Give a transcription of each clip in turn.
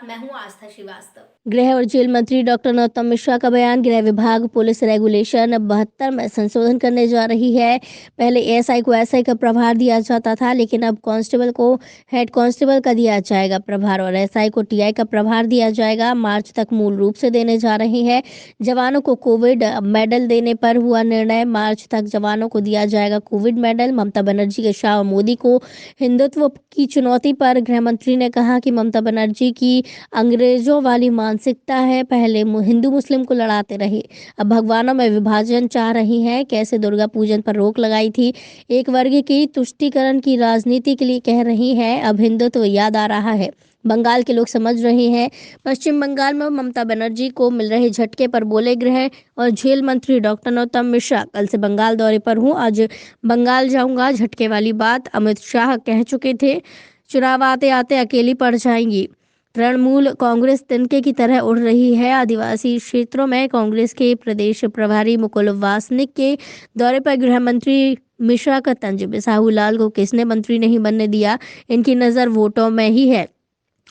साथ मैं हूं आस्था श्रीवास्तव। गृह और जेल मंत्री डॉक्टर नरोत्तम मिश्रा का बयान। गृह विभाग पुलिस रेगुलेशन 72 में संशोधन करने जा रही है। पहले एएसआई को एसआई का प्रभार दिया जाता था, लेकिन अब कांस्टेबल को हेड कांस्टेबल का दिया जाएगा प्रभार और एसआई को टीआई का प्रभार दिया जाएगा। मार्च तक मूल रूप से देने जा रही है। जवानों को कोविड मेडल देने पर हुआ निर्णय। मार्च तक जवानों को दिया जाएगा कोविड मेडल। ममता बनर्जी के शाह और मोदी को हिंदुत्व की चुनौती पर गृह मंत्री ने कहा कि ममता बनर्जी की अंग्रेजों वाली मानसिकता है। पहले हिंदू मुस्लिम को लड़ाते रहे, अब भगवानों में विभाजन चाह रही हैं। कैसे दुर्गा पूजन पर रोक लगाई थी, एक वर्ग की तुष्टीकरण की राजनीति के लिए कह रही हैं। अब हिंदुत्व याद आ रहा है। बंगाल के लोग समझ रहे हैं। पश्चिम बंगाल में ममता बनर्जी को मिल रहे झटके पर बोले गृह और जेल मंत्री डॉक्टर नरोत्तम मिश्रा। कल से बंगाल दौरे पर हूं, आज बंगाल जाऊंगा। झटके वाली बात अमित शाह कह चुके थे। चुनाव आते आते अकेली पड़ जाएंगी। तृणमूल कांग्रेस तिनके की तरह उड़ रही है। आदिवासी क्षेत्रों में कांग्रेस के प्रदेश प्रभारी मुकुल वासनिक के दौरे पर गृह मंत्री मिश्रा का तंज। बिसाहू लाल को किसने मंत्री नहीं बनने दिया, इनकी नजर वोटों में ही है।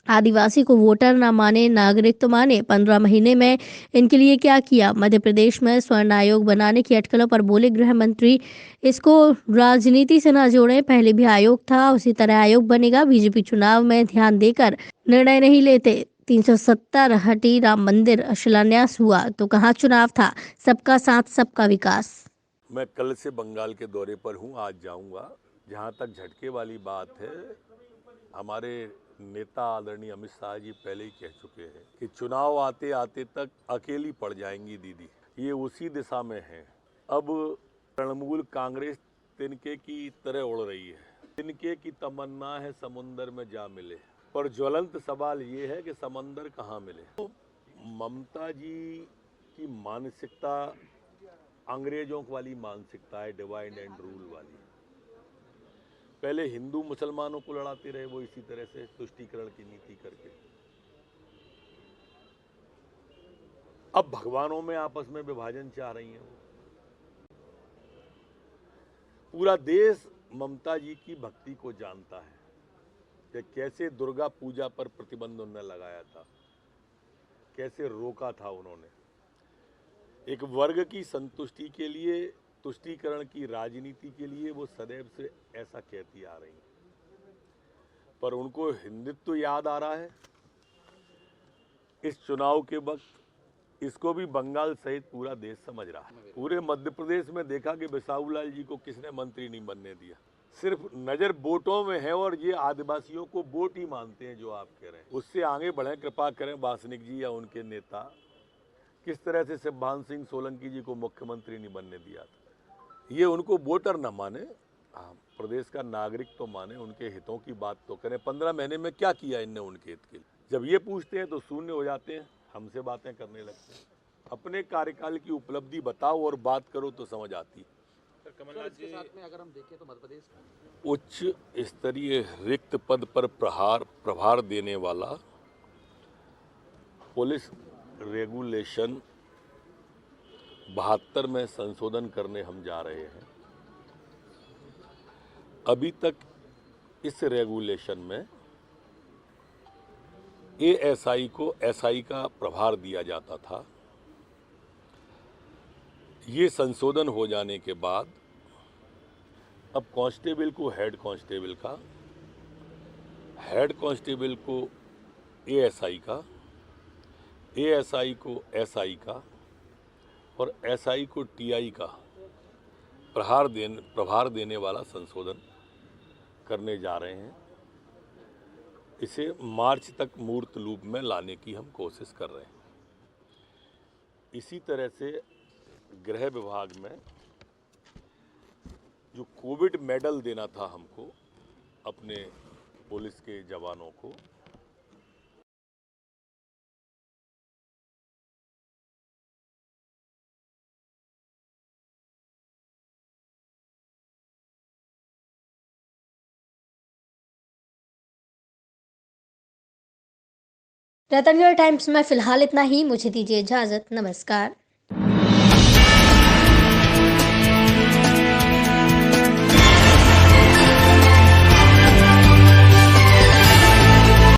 आदिवासी को वोटर ना माने, नागरिक तो माने। 15 महीने में इनके लिए क्या किया। मध्य प्रदेश में स्वर्ण आयोग बनाने की अटकलों पर बोले गृह मंत्री, इसको राजनीति से ना जोड़ें। पहले भी आयोग था, उसी तरह आयोग बनेगा। बीजेपी चुनाव में ध्यान देकर निर्णय नहीं लेते। 370 हटी राम मंदिर शिलान्यास हुआ तो कहाँ चुनाव था। सबका साथ सबका विकास। मैं कल से बंगाल के दौरे पर हूं, आज जाऊंगा। जहां तक झटके वाली बात है, हमारे नेता आदरणीय अमित शाह जी पहले ही कह चुके हैं कि चुनाव आते आते तक अकेली पड़ जाएंगी दीदी। ये उसी दिशा में है। अब तृणमूल कांग्रेस तिनके की तरह उड़ रही है। तिनके की तमन्ना है समुंदर में जा मिले, पर ज्वलंत सवाल ये है कि समंदर कहाँ मिले। तो ममता जी की मानसिकता अंग्रेजों वाली मानसिकता है, डिवाइड एंड रूल वाली। पहले हिंदू मुसलमानों को लड़ाते रहे वो, इसी तरह से तुष्टीकरण की नीति करके। अब भगवानों में आपस में विभाजन चाह रही हैं वो। पूरा देश ममता जी की भक्ति को जानता है कि कैसे दुर्गा पूजा पर प्रतिबंध उन्होंने लगाया था, कैसे रोका था उन्होंने। एक वर्ग की संतुष्टि के लिए, तुष्टीकरण की राजनीति के लिए वो सदैव से ऐसा कहती आ रही हैं। पर उनको हिंदुत्व याद आ रहा है इस चुनाव के वक्त। इसको भी बंगाल सहित पूरा देश समझ रहा है। पूरे मध्य प्रदेश में देखा कि बिसाहू लाल जी को किसने मंत्री नहीं बनने दिया। सिर्फ नजर वोटों में है और ये आदिवासियों को वोट ही मानते हैं जो आप कह रहे हैं। उससे आगे बढ़े, कृपा करें वासनिक जी या उनके नेता किस तरह से शिवभान सिंह सोलंकी जी को मुख्यमंत्री नहीं बनने दिया था। ये उनको वोटर न माने, प्रदेश का नागरिक तो माने, उनके हितों की बात तो करें। 15 महीने में क्या किया इनने उनके हित के लिए। जब ये पूछते हैं तो शून्य हो जाते हैं, हमसे बातें करने लगते हैं। अपने कार्यकाल की उपलब्धि बताओ और बात करो तो समझ आती है। कमलनाथ जी के साथ में अगर हम देखें तो मध्य प्रदेश उच्च स्तरीय रिक्त पद पर प्रभार देने वाला पुलिस रेगुलेशन 72 में संशोधन करने हम जा रहे हैं। अभी तक इस रेगुलेशन में एएसआई को एसआई का प्रभार दिया जाता था। ये संशोधन हो जाने के बाद अब कांस्टेबल को हेड कांस्टेबल का, हेड कांस्टेबल को एएसआई का, एएसआई को एसआई का और एसआई को टीआई का प्रभार देने वाला संशोधन करने जा रहे हैं। इसे मार्च तक मूर्त रूप में लाने की हम कोशिश कर रहे हैं। इसी तरह से गृह विभाग में जो कोविड मेडल देना था हमको अपने पुलिस के जवानों को, रतनगढ़ टाइम्स में फिलहाल इतना ही। मुझे दीजिए इजाजत। नमस्कार।